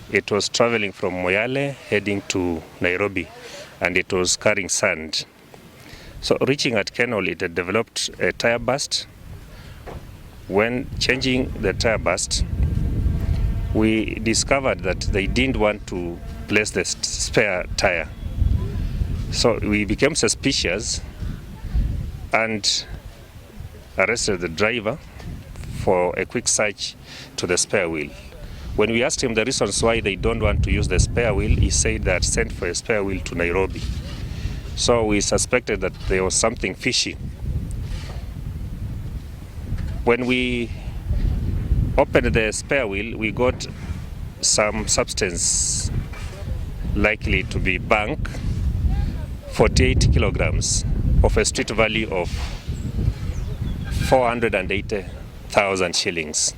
It was traveling from Moyale heading to Nairobi, and it was carrying sand. So reaching at Kenol, it had developed a tire burst. When changing the tire burst, we discovered that they didn't want to place the spare tire. So we became suspicious and arrested the driver for a quick search to the spare wheel. When we asked him the reasons why they don't want to use the spare wheel, he said they had sent for a spare wheel to Nairobi. So we suspected that there was something fishy. When we opened the spare wheel, we got some substance likely to be bank, 48 kilograms of a street value of 480,000 shillings.